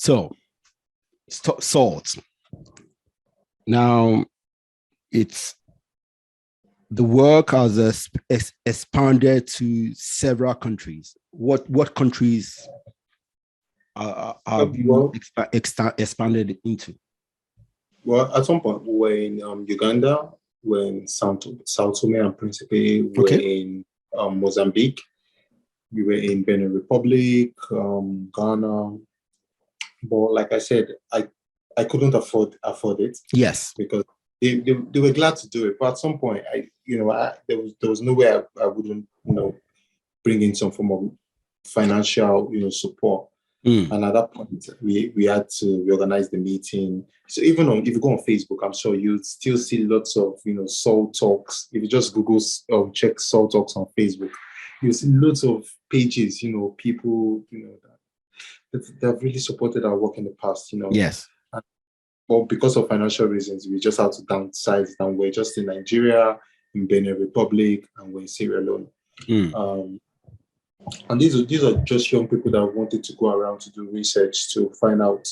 So, salt. Now, it's the work has expanded to several countries. What countries have you expanded into? Well, at some point, we were in Uganda, we're in South Tome and Principe, we're in Mozambique, we were in Benin Republic, Ghana. But like I said, I couldn't afford it. Yes, because they were glad to do it. But at some point, there was no way I wouldn't bring in some form of financial support. And at that point, we had to reorganize the meeting. So even if you go on Facebook, I'm sure you'd still see lots of Soul Talks. If you just Google check Soul Talks on Facebook, you see lots of pages. People that have really supported our work in the past. Yes. But because of financial reasons, we just had to downsize. And we're just in Nigeria, in Benin Republic, and we're in Sierra Leone. And these are just young people that wanted to go around to do research to find out,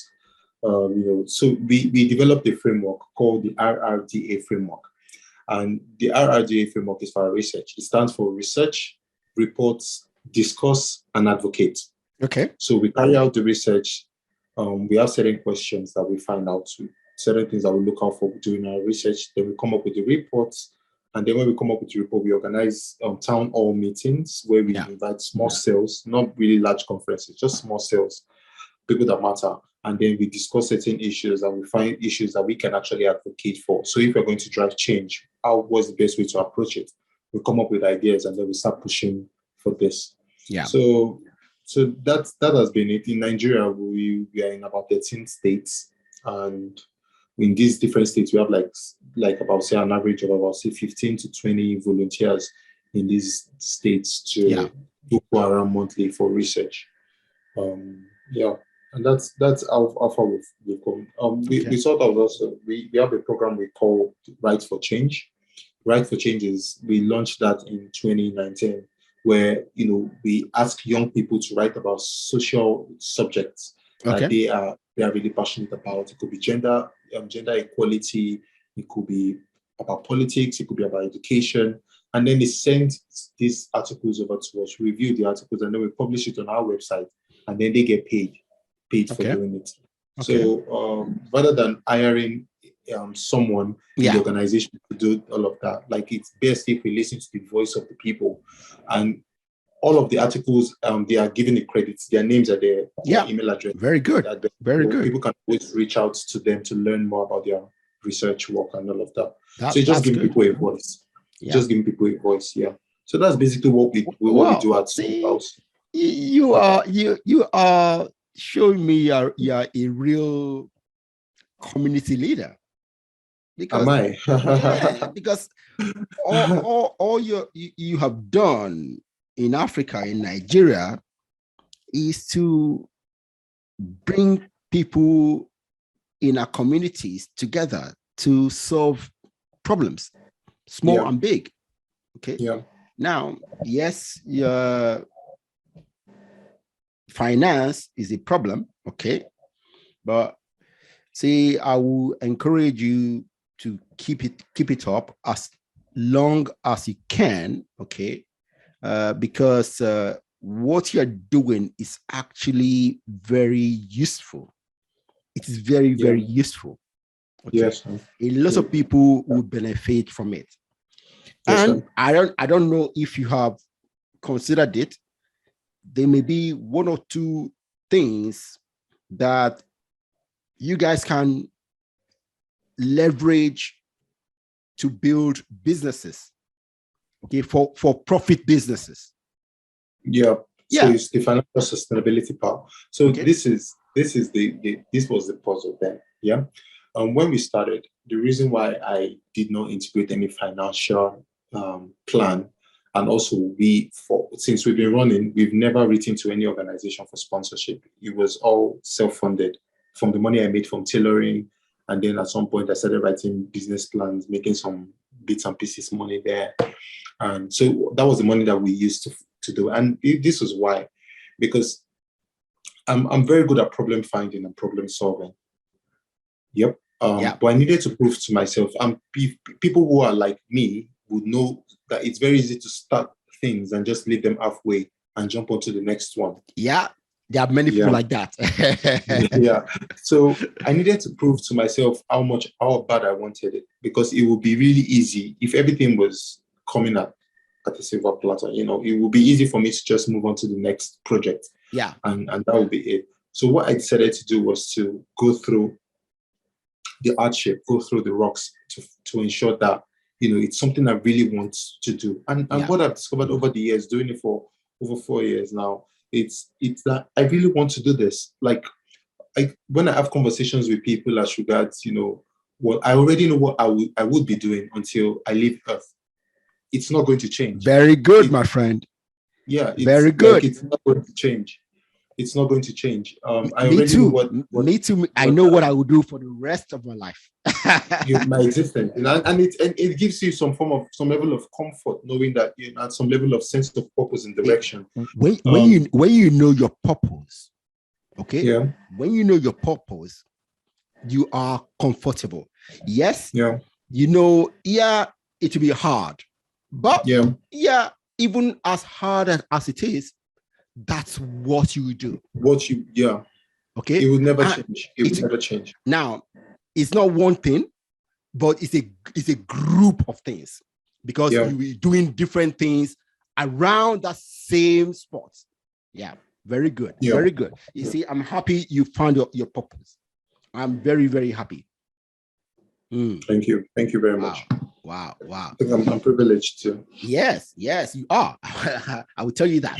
So we developed a framework called the RRDA framework. And the RRDA framework is for our research. It stands for Research, Reports, Discuss, and Advocate. Okay. So we carry out the research. We have certain questions that we find out, certain things that we look out for during our research. Then we come up with the reports. And then when we come up with the report, we organize town hall meetings where we invite small cells, not really large conferences, just small cells, people that matter. And then we discuss certain issues and we find issues that we can actually advocate for. So if we're going to drive change, what's the best way to approach it? We come up with ideas and then we start pushing for this. Yeah. So that has been it. In Nigeria, we are in about 13 states, and in these different states, we have like about, say, an average of about, say, 15 to 20 volunteers in these states to go around monthly for research. And that's how far we've come. We thought of also, we have a program we call Right for Change. Right for Change we launched that in 2019, where we ask young people to write about social subjects that they are really passionate about. It could be gender equality, it could be about politics, it could be about education. And then they send these articles over to us, review the articles, and then we publish it on our website, and then they get paid for doing it. So rather than hiring someone in the organization to do all of that, like, it's best if we listen to the voice of the people. And all of the articles, they are given the credits. Their names are there. Their email address. Very good. Very good. People can always reach out to them to learn more about their research work and all of that. So just giving people a voice. Just giving people a voice. Yeah. So that's basically what we do at House. You are showing me you are a real community leader. Because, am I? Because all you have done in Africa, in Nigeria, is to bring people in our communities together to solve problems, small and big. Okay. Yeah. Now, yes, your finance is a problem. Okay. But see, I will encourage you to keep it up as long as you can. Okay. Because what you're doing is actually very useful. It is very, very useful. Okay? Yes. A lot of people will benefit from it. Yes, and I don't know if you have considered it. There may be one or two things that you guys can leverage to build businesses. Okay, for profit businesses. Yeah. So it's the financial sustainability part. So this was the puzzle then. Yeah. When we started, the reason why I did not integrate any financial plan, and also since we've been running, we've never written to any organization for sponsorship. It was all self-funded from the money I made from tailoring, and then at some point I started writing business plans, making some bits and pieces money there. And so that was the money that we used to do. And this was why, because I'm very good at problem finding and problem solving. Yep. But I needed to prove to myself, people who are like me would know that it's very easy to start things and just leave them halfway and jump onto the next one. Yeah. There are many people like that. Yeah. So I needed to prove to myself how bad I wanted it, because it would be really easy if everything was coming at a silver platter. You know, it would be easy for me to just move on to the next project. Yeah. And that would be it. So what I decided to do was to go through the hardship, go through the rocks to ensure that, you know, it's something I really want to do. And what I've discovered over the years, doing it for over 4 years now, it's that I really want to do this. Like, when I have conversations with people as regards, you know, well, I already know what I would be doing until I leave Earth. It's not going to change. Very good, my friend. Yeah, very good. Like, it's not going to change. It's not going to change. Me too. I know what I will do for the rest of my life. My existence, and it gives you some level of comfort, knowing that you have some level of sense of purpose and direction. When you know your purpose, okay. Yeah. When you know your purpose, you are comfortable. Yes. Yeah. You know, it will be hard, but even as hard as it is, that's what you do. Okay. It would never change. It would never change. Now, it's not one thing, but it's a group of things, because you will be doing different things around that same spot. Yeah, very good. Yeah. Very good. You see, I'm happy you found your purpose. I'm very, very happy. Thank you. Thank you very much. Wow. I think I'm privileged too. Yes, you are. I will tell you that.